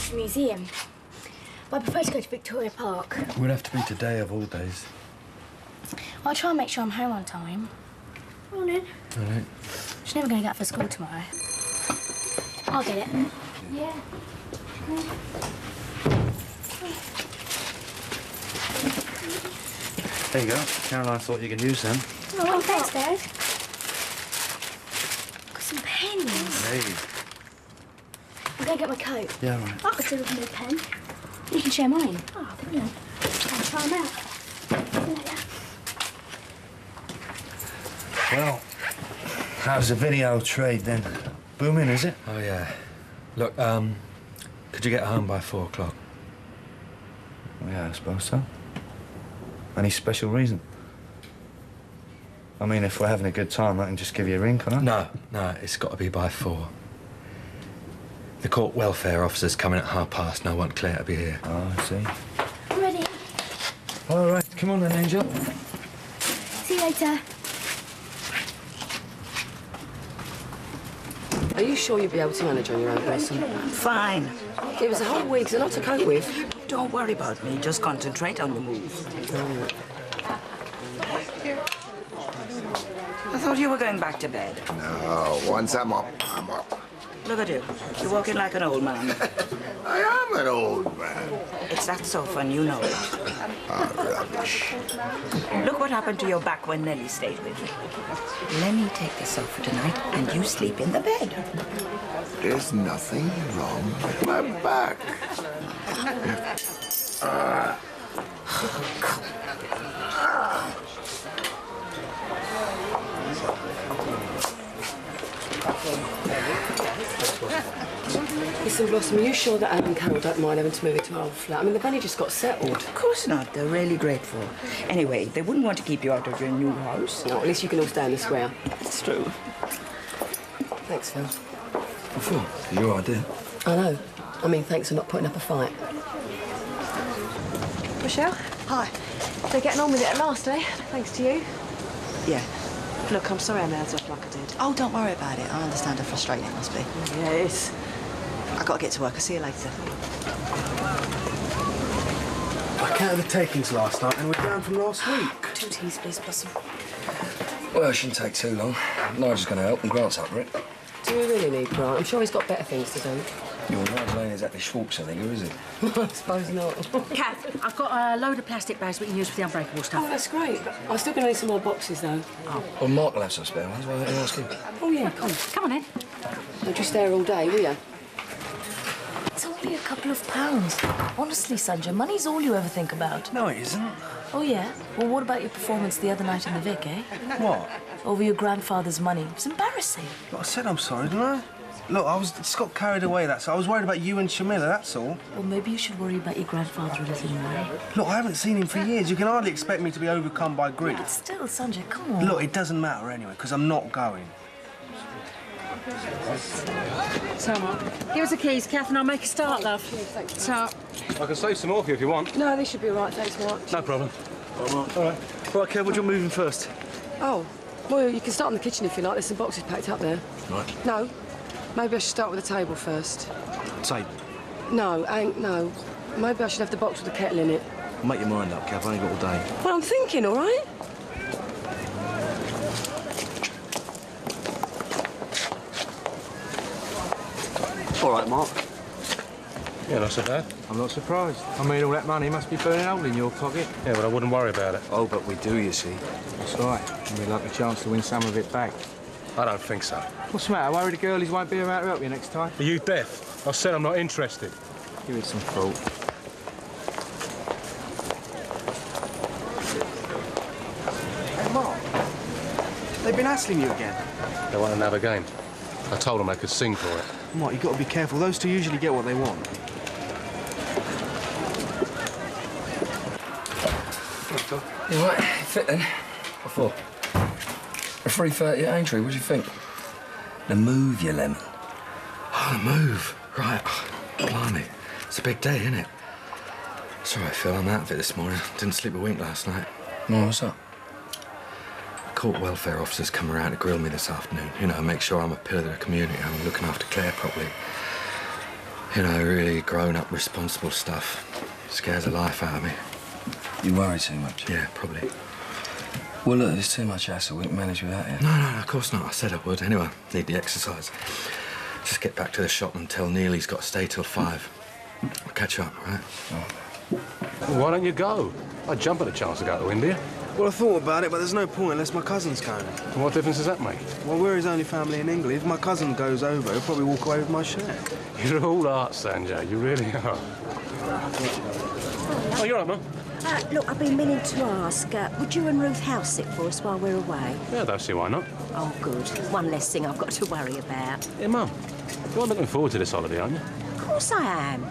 to the museum. But I prefer to go to Victoria Park. It would have to be today of all days. Well, I'll try and make sure I'm home on time. Morning. All right. She's never going to get up for school tomorrow. I'll get it. Yeah. There you go. Caroline thought you could use them. Oh, thanks, Dad. Got some pens. Hey. I'm going to get my coat. Yeah, all right. I could do with a pen. You can share mine. Oh, brilliant. I'll try them out. See you later. Well, how's the video trade then? Booming, is it? Oh, yeah. Look, could you get home by 4 o'clock? Yeah, I suppose so. Any special reason? I mean, if we're having a good time, I can just give you a ring, can I? No, it's got to be by 4. The court welfare officer's coming at p30:30. No one clear to be here. Oh, I see. I'm ready. All right, come on then, Angel. See you later. Are you sure you'll be able to manage on your own, Wilson? Fine. It was a whole week's a lot to cope with. Don't worry about me. Just concentrate on the move. I thought you were going back to bed. No, once I'm up, I'm up. Look at you. You're walking like an old man. I am an old man. It's that sofa, and you know it. Ah, rubbish. Look what happened to your back when Nellie stayed with you. Let me take the sofa tonight, and you sleep in the bed. There's nothing wrong with my back. Listen, Blossom, are you sure that Anne and Carol don't mind having to move into our old flat? I mean, they've only just got settled. Of course not. They're really grateful. Anyway, they wouldn't want to keep you out of your new house. No, at least you can all stay in the square. It's true. Thanks, Phil. What for? Your idea. I know. I mean, thanks for not putting up a fight. Michelle? Hi. They're getting on with it at last, eh? Thanks to you. Yeah. Look, I'm sorry I made up like I did. Oh, don't worry about it. I understand how frustrating it must be. Yeah, it is. I got to get to work. I'll see you later. I counted the takings last night and we're down from last week. 2 teas, please, Blossom. Well, it shouldn't take too long. Nigel's going to help and Grant's up for it. Do we really need Grant? I'm sure he's got better things to do. Your Nigel ain't exactly Schwarzenegger, is he? I suppose not. Kath, I've got a load of plastic bags we can use for the unbreakable stuff. Oh, that's great. I'm still going to need some more boxes, though. Oh. Well, Mark will have some spare ones. Why don't you ask him? Oh, yeah, come on. Come on, then. Don't you stay here all day, will you? It's only a couple of pounds. Honestly, Sanjay, money's all you ever think about. No, it isn't. Oh, yeah? Well, what about your performance the other night in the Vic, eh? What? Over your grandfather's money. It was embarrassing. Look, I said I'm sorry, didn't I? Look, I just got carried away, that's all. I was worried about you and Shamila, that's all. Well, maybe you should worry about your grandfather a little more. Look, I haven't seen him for years. You can hardly expect me to be overcome by grief. But still, Sanjay, come on. Look, it doesn't matter anyway, because I'm not going. So, Mark, give us the keys, Kath, and I'll make a start, love. So, I can save some more for you if you want. No, this should be all right. Thanks, Mark. No problem. All right. Right, Kev, what do you want moving first? Oh, well, you can start in the kitchen if you like. There's some boxes packed up there. Right. No. Maybe I should start with the table first. Table? No, no. Maybe I should have the box with the kettle in it. Make your mind up, Kev. I ain't got all day. Well, I'm thinking, all right? All right, Mark. Yeah, not so bad. I'm not surprised. I mean, all that money must be burning a hole in your pocket. Yeah, but I wouldn't worry about it. Oh, but we do, you see. That's right. And we'd like a chance to win some of it back. I don't think so. What's the matter? Worried the girlies won't be around to help you next time? Are you deaf? I said I'm not interested. Give it some thought. Hey, Mark. They've been hassling you again. They want another game. I told them I could sing for it. Mark, you've got to be careful. Those two usually get what they want. You right? Fit then? What for? A 3:30 at Aintree, what do you think? The move, you lemon. Oh, the move. Right. Blimey. It's a big day, isn't it? Sorry, Phil, I'm out of it this morning. Didn't sleep a wink last night. No, what's up? Court welfare officers come around to grill me this afternoon. You know, make sure I'm a pillar of the community. I'm looking after Claire properly. You know, really grown-up, responsible stuff. Scares the life out of me. You worry too much? Yeah, probably. Well, look, there's too much hassle. We can manage without you. No, of course not. I said I would. Anyway, need the exercise. Just get back to the shop and tell Neil he's got to stay till 5. I'll catch you up, right? Oh. Well, why don't you go? I'd jump at a chance to go to India. Well, I thought about it, but there's no point unless my cousin's going. And what difference does that make? Well, we're his only family in England. If my cousin goes over, he'll probably walk away with my share. You're all art, Sanjay. You really are. Oh, you're right, Mum. Look, I've been meaning to ask, would you and Ruth house sit for us while we're away? Yeah, don't see why not. Oh, good. One less thing I've got to worry about. Yeah, Mum. You're looking forward to this holiday, aren't you? Of course I am.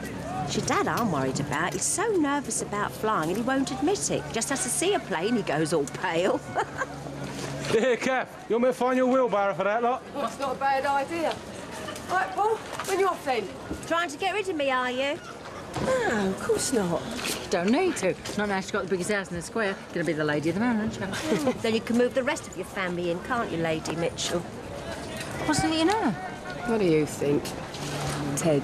It's your dad I'm worried about. He's so nervous about flying and he won't admit it. Just has to see a plane, he goes all pale. Here, Kath. You want me to find your wheelbarrow for that lot? That's not a bad idea. Right, Paul, when you off then? Trying to get rid of me, are you? No, of course not. Don't need to. Not now she's got the biggest house in the square. Gonna be the lady of the manor, isn't she? Then you can move the rest of your family in, can't you, Lady Mitchell? What's it, you know? What do you think, Ted?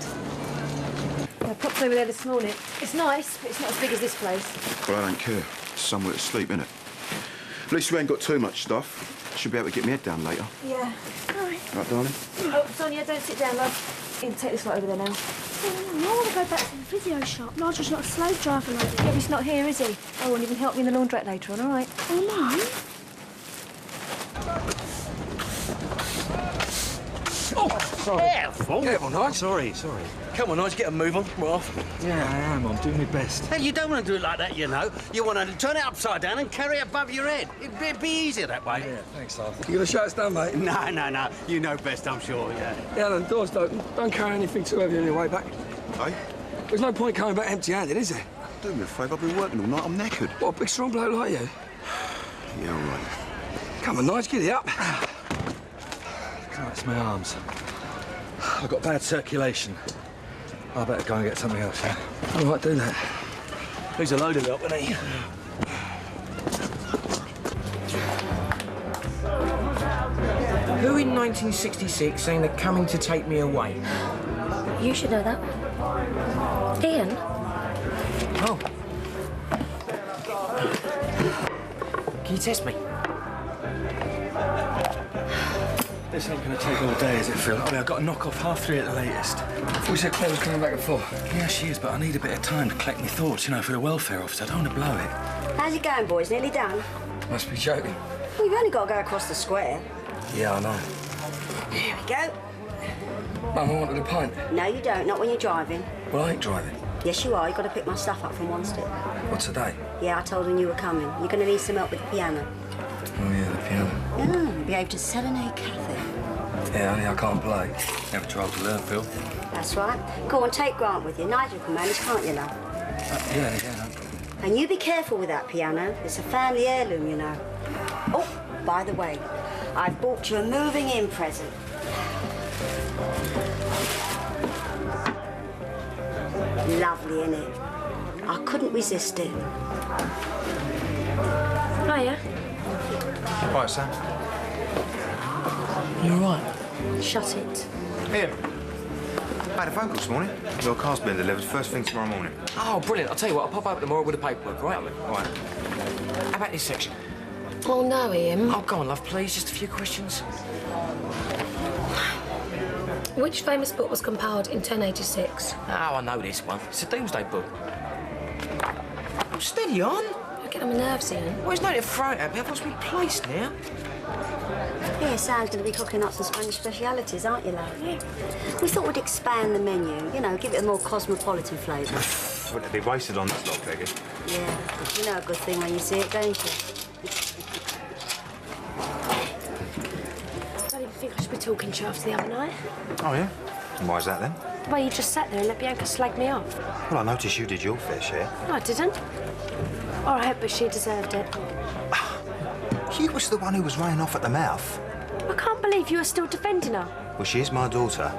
I popped over there this morning. It's nice, but it's not as big as this place. Well, I don't care. It's somewhere to sleep, innit? At least we ain't got too much stuff. Should be able to get my head down later. Yeah. All right. Right, darling? Oh, Sonia, don't sit down, love. You can take this lot over there now. Oh, I want to go back to the video shop. Nigel's not a slave driver like that. Yeah, he's not here, is he? I won't even help me in the laundrette later on, all right? Oh, no. Oh, sorry. Careful. Careful, Nige. Sorry. Come on, Nige, get a move on. We're off. Yeah, I am. I'm doing my best. Hey, you don't want to do it like that, you know. You want to turn it upside down and carry it above your head. It'd be easier that way. Yeah, thanks, Arthur. You gonna show us down, mate? No. You know best, I'm sure, yeah. Yeah, the door's open. Don't carry anything too heavy on your way back. Hey? There's no point coming back empty-handed, is there? Do me a favour, I've been working all night. I'm knackered. What, a big strong bloke like you? Yeah, all right. Come on, Nige, get it up. God, it's my arms. I've got bad circulation. I better go and get something else, yeah? All right, do that. He's a load of help, isn't he? Who in 1966 saying they're coming to take me away? You should know that. Ian? Oh. Can you test me? This ain't gonna take all day, is it, Phil? I've got to knock off 3:30 at the latest. We said Claire was coming back at 4. Yeah, she is, but I need a bit of time to collect my thoughts, you know, for the welfare officer. I don't want to blow it. How's it going, boys? Nearly done? Must be joking. Well, you've only got to go across the square. Yeah, I know. There we go. Mum, I wanted a pint. No, you don't. Not when you're driving. Well, I ain't driving. Yes, you are. You've got to pick my stuff up from one step. What, today? Yeah, I told him you were coming. You're going to need some help with the piano. Oh, yeah, the piano. Yeah, you'll be able to serenade Kathy. Yeah, only I can't play. Never tried to learn, Phil. That's right. Go on, take Grant with you. Nigel can manage, can't you, love? Yeah, no problem. And you be careful with that piano. It's a family heirloom, you know. Oh, by the way, I've bought you a moving-in present. Lovely, innit? I couldn't resist it. Hiya. Right, Sam. You all right? Shut it. Ian, I had a phone call this morning. Your car's been delivered first thing tomorrow morning. Oh, brilliant. I'll tell you what, I'll pop over tomorrow with the paperwork, right? All right. How about this section? Oh, no, Ian. Oh, go on, love, please. Just a few questions. Which famous book was compiled in 1086? Oh, I know this one. It's a Doomsday book. Oh, steady on. You're getting on my nerves, Ian. Well, there's no need to throw it at me. I've lost my place now. Yeah, Sam's going to be cooking up some Spanish specialities, aren't you, love? Yeah. We thought we'd expand the menu, you know, give it a more cosmopolitan flavour. Wouldn't it be wasted on this lot, Peggy? Yeah, but you know a good thing when you see it, don't you? I don't even think I should be talking to you after the other night. Oh, yeah? And why is that, then? The way you just sat there and let Bianca slag me off. Well, I noticed you did your fair share. No, I didn't. All right, but she deserved it. You was the one who was running off at the mouth. I can't believe you are still defending her. Well, she is my daughter.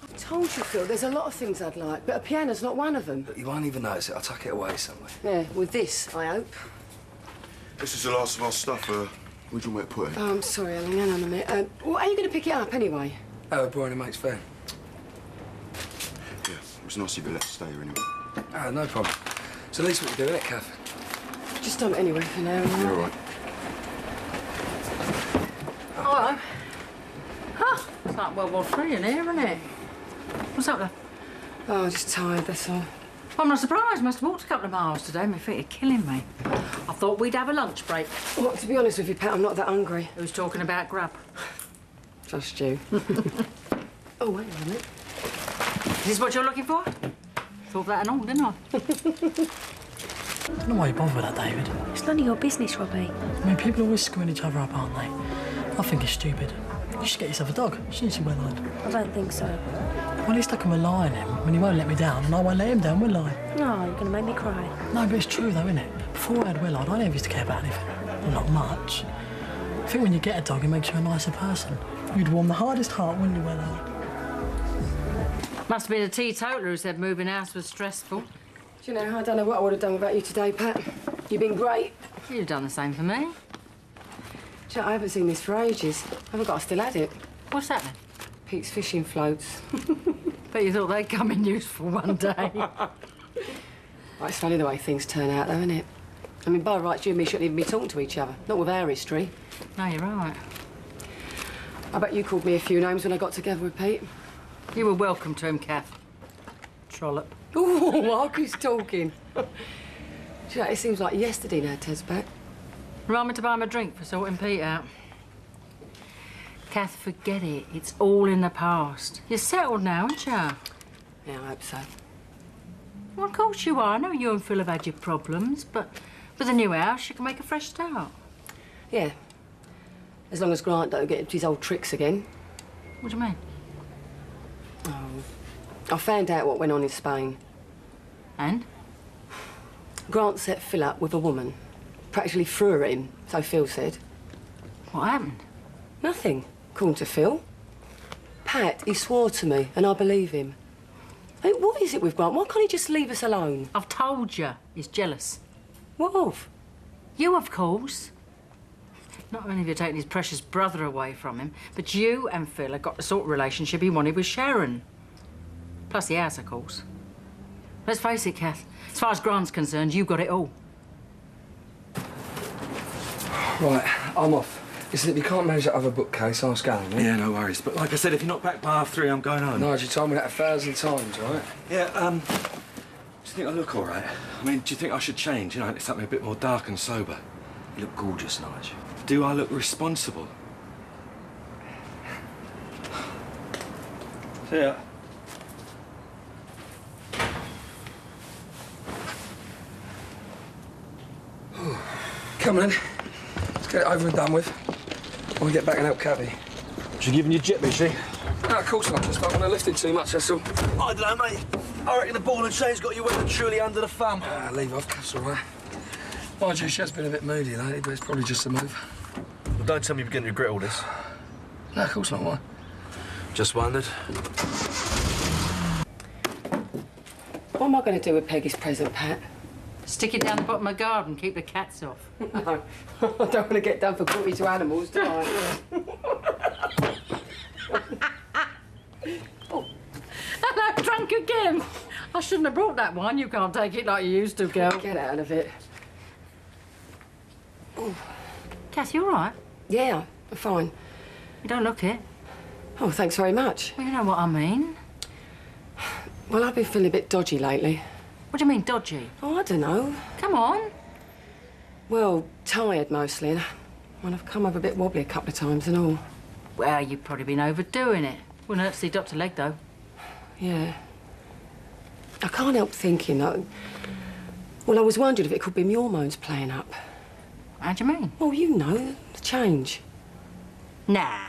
I told you, Phil, there's a lot of things I'd like, but a piano's not one of them. Look, you won't even notice it. I'll tuck it away somewhere. Yeah, with this, I hope. This is the last of our stuff. Where do you want me to put it? Oh, I'm sorry, Ellen. Hang on a minute. Well, are you going to pick it up anyway? Oh, Brian and mate's van. Yeah, it was nice of you to let us stay here anyway. Ah, no problem. It's the least we can do, isn't it, Kath? Just dump it anyway for now. You're all right. Hello. Huh? It's like World War III in here, isn't it? What's up there? Oh, just tired, that's all. I'm not surprised. Must have walked a couple of miles today. My feet are killing me. I thought we'd have a lunch break. Well, to be honest with you, Pat, I'm not that hungry. Who's talking about grub? Just you. Oh, wait a minute. Is this what you're looking for? Thought that and all, didn't I? I don't know why you bother with that, David. It's none of your business, Robbie. I mean, people always screwing each other up, aren't they? I think it's stupid. You should get yourself a dog. Shouldn't you, Willard? I don't think so. Well, at least I can rely on him when he won't let me down, and I won't let him down, will I? No, you're going to make me cry. No, but it's true, though, isn't it? Before I had Willard, I never used to care about anything. Well, not much. I think when you get a dog, it makes you a nicer person. You'd warm the hardest heart, wouldn't you, Willard? Must have been a teetotaler who said moving house was stressful. Do you know, I don't know what I would have done without you today, Pat. You've been great. You've done the same for me. Do you know, I haven't seen this for ages. I haven't got, I still had it. What's that then? Pete's fishing floats. Bet you thought they'd come in useful one day. Well, it's funny the way things turn out, though, isn't it? I mean, by rights, you and me shouldn't even be talking to each other. Not with our history. No, you're right. I bet you called me a few names when I got together with Pete. You were welcome to him, Kath. Trollop. Ooh, Mark is talking. Do you know, it seems like yesterday now Ted's back. Remind me to buy him a drink for sorting Pete out. Kath, forget it. It's all in the past. You're settled now, aren't you? Yeah, I hope so. Well, of course you are. I know you and Phil have had your problems, but with a new house, you can make a fresh start. Yeah. As long as Grant don't get into his old tricks again. What do you mean? Oh, I found out what went on in Spain. And? Grant set Phil up with a woman. Practically threw her in, so Phil said. What happened? Nothing, according to Phil. Pat, he swore to me, and I believe him. Hey, what is it with Grant? Why can't he just leave us alone? I've told you, he's jealous. What of? You, of course. Not only have you taken his precious brother away from him, but you and Phil have got the sort of relationship he wanted with Sharon. Plus the house, of course. Let's face it, Kath. As far as Grant's concerned, you've got it all. Right, I'm off. Listen, if you can't manage that other bookcase, ask Alan, yeah? Yeah, no worries. But like I said, if you're not back by 3:30, I'm going home. Nigel, you told me that 1,000 times, right? Yeah, do you think I look all right? I mean, do you think I should change, you know, something a bit more dark and sober? You look gorgeous, Nigel. Do I look responsible? See ya. Come on, then. Let's get it over and done with. I'll get back and help Cabby. She giving you jip, is she? No, of course not. Just don't want to lift it too much, that's all. I don't know, mate. I reckon the ball and chain's got you well and truly under the thumb. Leave off, Kath's all right. Mind you, she has been a bit moody lately, but it's probably just a move. Well, don't tell me you're beginning to regret all this. No, of course not. Why? Just wondered. What am I going to do with Peggy's present, Pat? Stick it down the bottom of the garden, keep the cats off. No, I don't want to get done for cruelty to animals, do I? Oh. Hello, drunk again. I shouldn't have brought that wine. You can't take it like you used to, girl. Get out of it. Ooh. Kath, you all right? Yeah, I'm fine. You don't look it. Oh, thanks very much. Well, you know what I mean. Well, I've been feeling a bit dodgy lately. What do you mean, dodgy? Oh, I don't know. Come on. Well, tired mostly. And I've come over a bit wobbly a couple of times and all. Well, you've probably been overdoing it. Wouldn't hurt to see Dr. Legg, though. Yeah. I can't help thinking that... Well, I was wondering if it could be my hormones playing up. How do you mean? Well, you know, the change. Nah.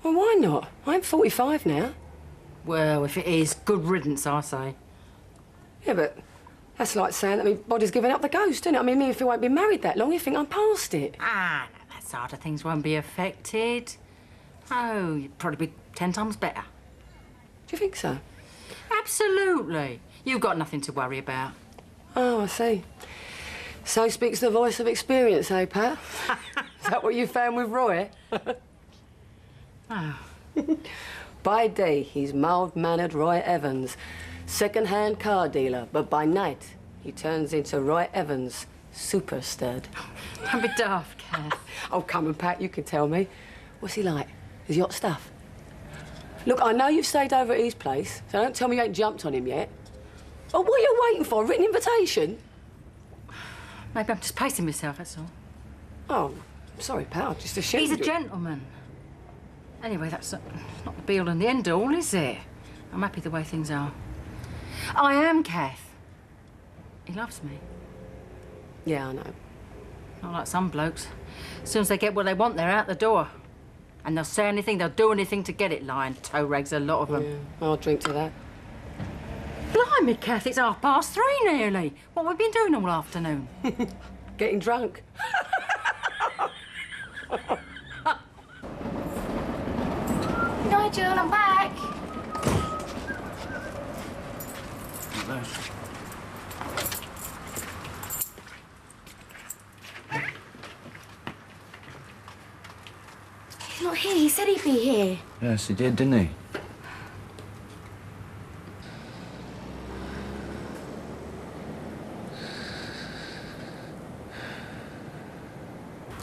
Well, why not? I'm 45 now. Well, if it is, good riddance, I say. Yeah, but that's like saying that my body's giving up the ghost, isn't it? I mean, me and Phil won't be married that long. You think I'm past it? Ah, no, that side of things won't be affected. Oh, you'd probably be 10 times better. Do you think so? Absolutely. You've got nothing to worry about. Oh, I see. So speaks the voice of experience, eh, Pat? Is that what you found with Roy? Oh. By day, he's mild-mannered Roy Evans, second-hand car dealer, but by night, he turns into Roy Evans, super stud. Don't be daft, Kath. Oh, come on, Pat, you can tell me. What's he like? Is he hot stuff? Look, I know you've stayed over at his place, so don't tell me you ain't jumped on him yet. Oh, what are you waiting for? A written invitation? Maybe I'm just pacing myself, that's all. Oh, sorry, pal, just assumed He's a you- gentleman. Anyway, that's not the be-all and the end-all, is it? I'm happy the way things are. I am Kath. He loves me. Yeah, I know. Not like some blokes. As soon as they get what they want, they're out the door. And they'll say anything, they'll do anything to get it, lying toe rags, a lot of them. Yeah, I'll drink to that. Blimey, Kath, it's 3:30 nearly. What have we been doing all afternoon? Getting drunk. Nigel, I'm back. He's not here. He said he'd be here. Yes, he did, didn't he?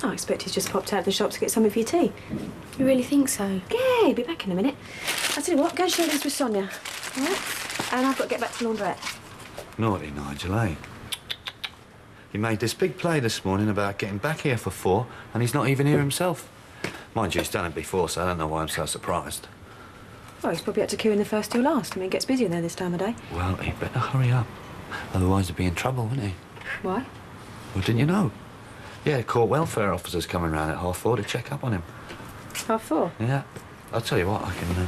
I expect he's just popped out of the shop to get some of your tea. You really think so? Yeah, he'll be back in a minute. I'll tell you what, go and share this with Sonia. All right? And I've got to get back to laundrette. Naughty Nigel, eh? He made this big play this morning about getting back here for 4, and he's not even here himself. Mind you, he's done it before, so I don't know why I'm so surprised. Well, he's probably had to queue in the first till last. I mean, it gets busy in there this time of day. Well, he'd better hurry up. Otherwise he'd be in trouble, wouldn't he? Why? Well, didn't you know? Yeah, court welfare officers coming round at 4:30 to check up on him. 4:30? Yeah. I'll tell you what, I can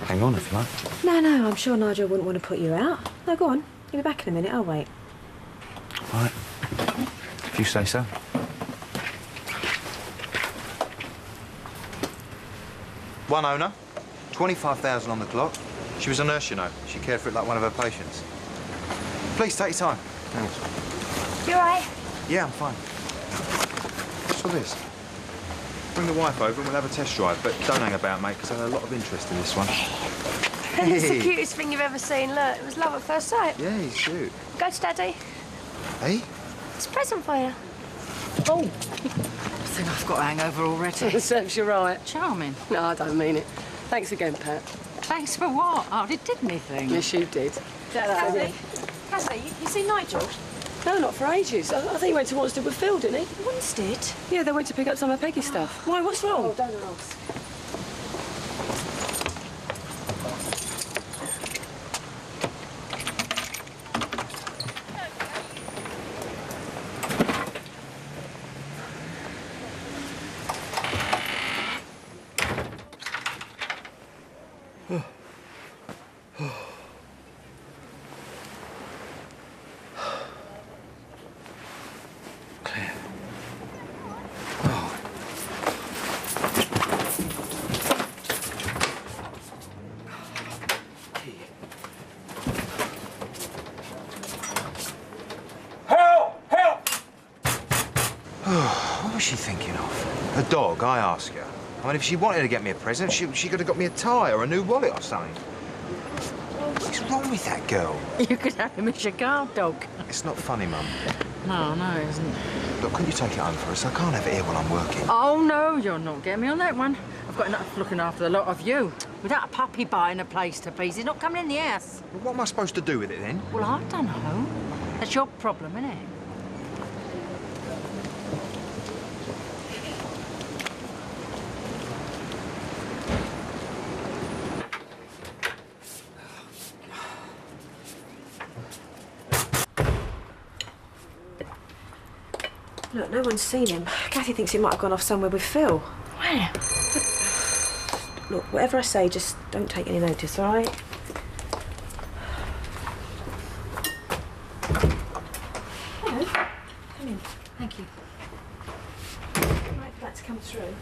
hang on if you like. No, I'm sure Nigel wouldn't want to put you out. No, go on. He'll be back in a minute. I'll wait. All right. If you say so. One owner, 25,000 on the clock. She was a nurse, you know. She cared for it like one of her patients. Please, take your time. Thanks. You all right? Yeah, I'm fine. What's all this? Bring the wife over and we'll have a test drive, but don't hang about, mate, because I have a lot of interest in this one. It's the cutest thing you've ever seen. Look, it was love at first sight. Yeah, he's cute. Go to Daddy. Hey? It's a present for you. Oh, I think I've got a hangover already. Serves you right. Charming. No, I don't mean it. Thanks again, Pat. Thanks for what? I hardly did anything. Yes, you did. Cassie, you see Nigel? No, not for ages. I think he went to Wanstead with Phil, didn't he? Wanstead? Yeah, they went to pick up some of Peggy's stuff. Why, what's wrong? Oh, don't ask. What was she thinking of? A dog, I ask her. I mean, if she wanted to get me a present, she could have got me a tie or a new wallet or something. What's wrong with that girl? You could have him as your guard dog. It's not funny, Mum. No, it isn't. Look, couldn't you take it home for us? I can't have it here while I'm working. Oh, no, you're not getting me on that one. I've got enough looking after the lot of you. Without a puppy buying a place to pieces, not coming in the house. Well, what am I supposed to do with it, then? Well, I don't know. That's your problem, isn't it? Look, no one's seen him. Kathy thinks he might have gone off somewhere with Phil. Where? Look, whatever I say, just don't take any notice, all right? Hello. Come in. Thank you. Right for that to come through.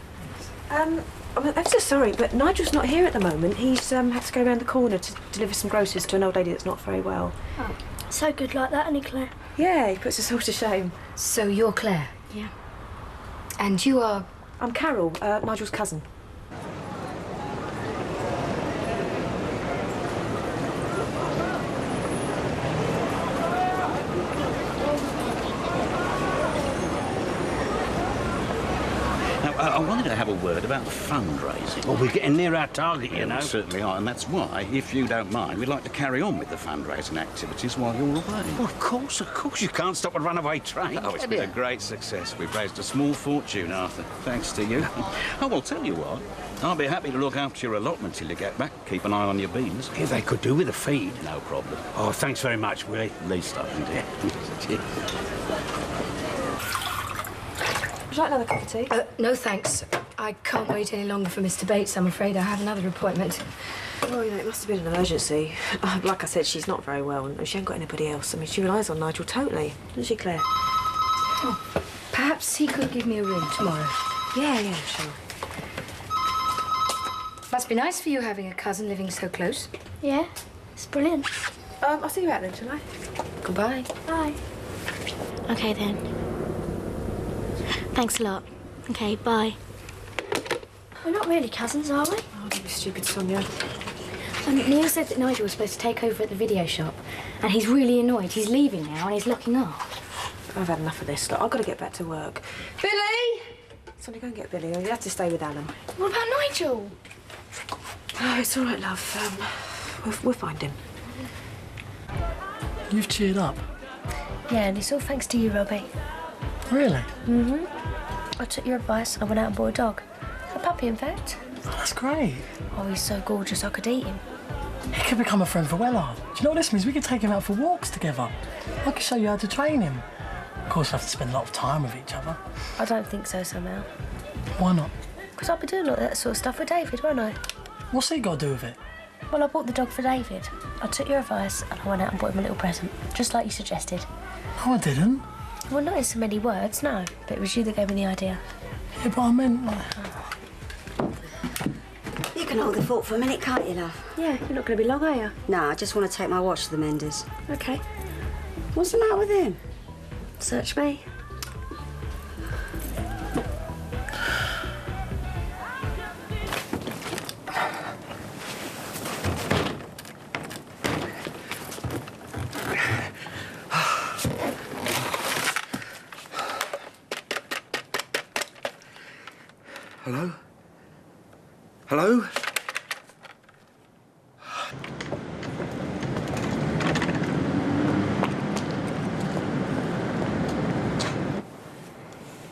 I'm ever so sorry, but Nigel's not here at the moment. He's had to go around the corner to deliver some groceries to an old lady that's not very well. Oh, so good like that, isn't he, Claire? Yeah, he puts us all to shame. So you're Claire? Yeah. And you are I'm Carol, Nigel's cousin. I wanted to have a word about fundraising. Well, we're getting near our target, you know. We certainly are, and that's why, if you don't mind, we'd like to carry on with the fundraising activities while you're away. Well, of course. You can't stop a runaway train. Oh, it's been a great success. We've raised a small fortune, Arthur, thanks to you. Oh, well, tell you what, I'll be happy to look after your allotment till you get back. Keep an eye on your beans. Yeah, they could do with a feed. No problem. Oh, thanks very much, Willie. Least I can do. Would you like another cup of tea? No, thanks. I can't wait any longer for Mr. Bates, I'm afraid. I have another appointment. Well, you know, it must have been an emergency. Like I said, she's not very well, and she hasn't got anybody else. I mean, she relies on Nigel totally, doesn't she, Claire? Oh, perhaps he could give me a room tomorrow. Yeah, sure. Must be nice for you having a cousin living so close. Yeah, it's brilliant. I'll see you out then, shall I? Goodbye. Bye. OK, then. Thanks a lot. OK, bye. We're not really cousins, are we? Oh, don't be stupid, Sonia. Neil said that Nigel was supposed to take over at the video shop, and he's really annoyed. He's leaving now, and he's looking off. I've had enough of this. Look, I've got to get back to work. Billy! Sonia, go and get Billy. You have to stay with Alan. What about Nigel? Oh, it's all right, love. We'll find him. You've cheered up. Yeah, and it's all thanks to you, Robbie. Really? Mm-hmm. I took your advice and I went out and bought a dog. A puppy, in fact. Oh, that's great. Oh, he's so gorgeous I could eat him. He could become a friend for Wella. Do you know what this means? We could take him out for walks together. I could show you how to train him. Of course, we'll have to spend a lot of time with each other. I don't think so, somehow. Why not? Because I'll be doing all that sort of stuff with David, won't I? What's he got to do with it? Well, I bought the dog for David. I took your advice and I went out and bought him a little present, just like you suggested. No, I didn't. Well, not in so many words, no. But it was you that gave me the idea. Yeah, but I meant, like... You can hold the fort for a minute, can't you, love? Yeah, you're not going to be long, are you? No, I just want to take my watch to the menders. OK. What's the matter with him? Search me. Hello? Hello?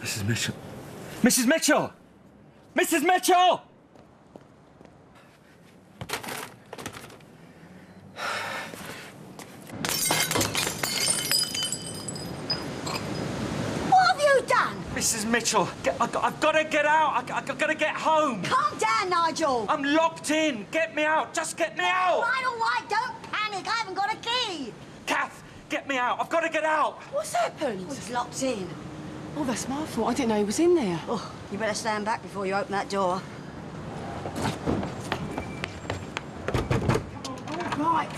Mrs. Mitchell. Mrs. Mitchell! Mrs. Mitchell! Mrs. Mitchell, I've got to get out. I've got to get home. Calm down, Nigel. I'm locked in. Get me out. Just get me out. All right. Don't panic. I haven't got a key. Kath, get me out. I've got to get out. What's happened? Oh, he's locked in. Oh, that's my fault. I didn't know he was in there. Oh, you better stand back before you open that door. All right.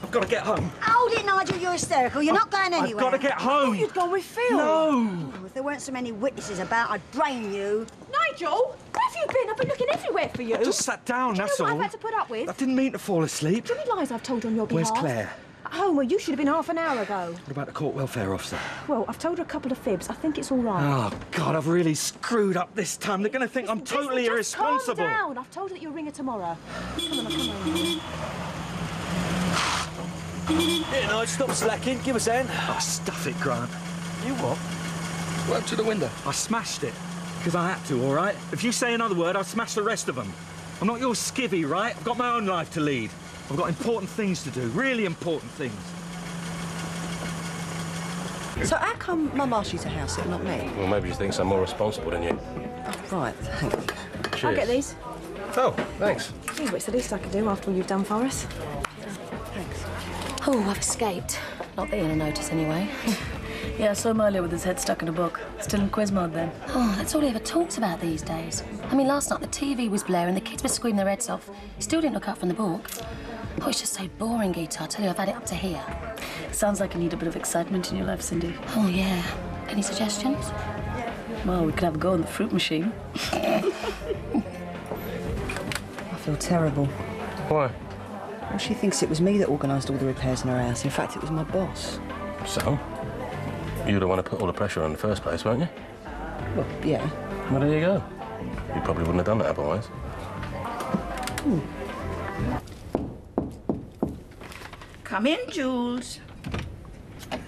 I've got to get home. Hold it, Nigel. You're hysterical. You're not going anywhere. I've got to get home. I thought you'd gone with Phil. No. Oh, if there weren't so many witnesses about, I'd brain you. Nigel, where have you been? I've been looking everywhere for you. I just sat down, that's you know all. what I've had to put up with? I didn't mean to fall asleep. Do you realise I've told on your behalf? Where's Claire? At home, where you should have been half an hour ago. What about the court welfare officer? Well, I've told her a couple of fibs. I think it's all right. Oh, God, I've really screwed up this time. They're going to think I'm totally just irresponsible. Calm down. I've told her that you'll ring her tomorrow. Come on. Yeah, no, stop slacking. Give us a hand. Oh, stuff it, Grant. You what? What happened to the window? I smashed it. Because I had to, all right? If you say another word, I'll smash the rest of them. I'm not your skivvy, right? I've got my own life to lead. I've got important things to do, really important things. So how come Mum asked you to house it, not me? Well, maybe she thinks I'm more responsible than you. Oh, right, thanks. Cheers. I'll get these. Oh, thanks. Yeah, but it's the least I can do after all you've done for us. Oh, I've escaped. Not that you're gonna notice anyway. Yeah, I saw him earlier with his head stuck in a book. Still in quiz mode then. Oh, that's all he ever talks about these days. I mean, last night the TV was blaring, the kids were screaming their heads off. He still didn't look up from the book. Oh, it's just so boring, Gita. I tell you, I've had it up to here. Sounds like you need a bit of excitement in your life, Cindy. Oh, yeah. Any suggestions? Well, we could have a go on the fruit machine. I feel terrible. Why? Well, she thinks it was me that organised all the repairs in her house. In fact, it was my boss. So? You'd have want to put all the pressure on in the first place, weren't you? Well, yeah. Well, there you go. You probably wouldn't have done that otherwise. Come in, Jules.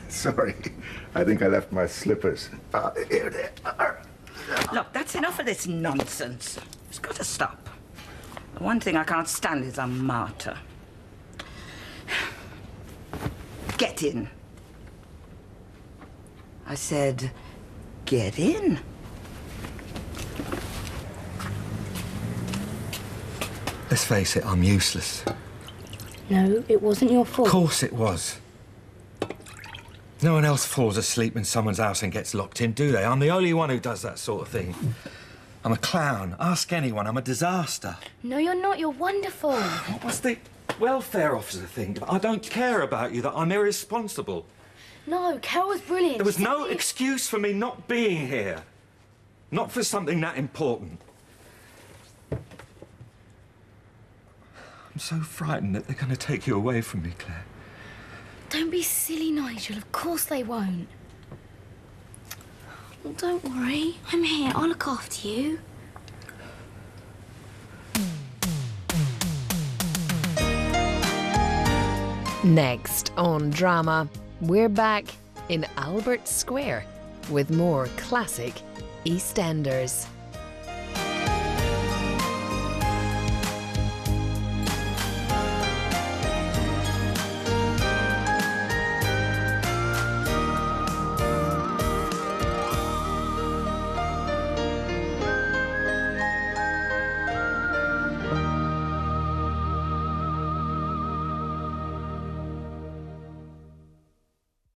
Sorry, I think I left my slippers. Here they are. Look, that's enough of this nonsense. It's got to stop. The one thing I can't stand is a martyr. Get in. I said, get in. Let's face it, I'm useless. No, it wasn't your fault. Of course it was. No one else falls asleep in someone's house and gets locked in, do they? I'm the only one who does that sort of thing. I'm a clown. Ask anyone. I'm a disaster. No, you're not. You're wonderful. What was the welfare officer thing? I don't care about you, that I'm irresponsible. No, Carol was brilliant. There was no excuse for me not being here. Not for something that important. I'm so frightened that they're going to take you away from me, Claire. Don't be silly, Nigel. Of course they won't. Well, don't worry. I'm here. I'll look after you. Next on Drama, we're back in Albert Square with more classic Eastenders.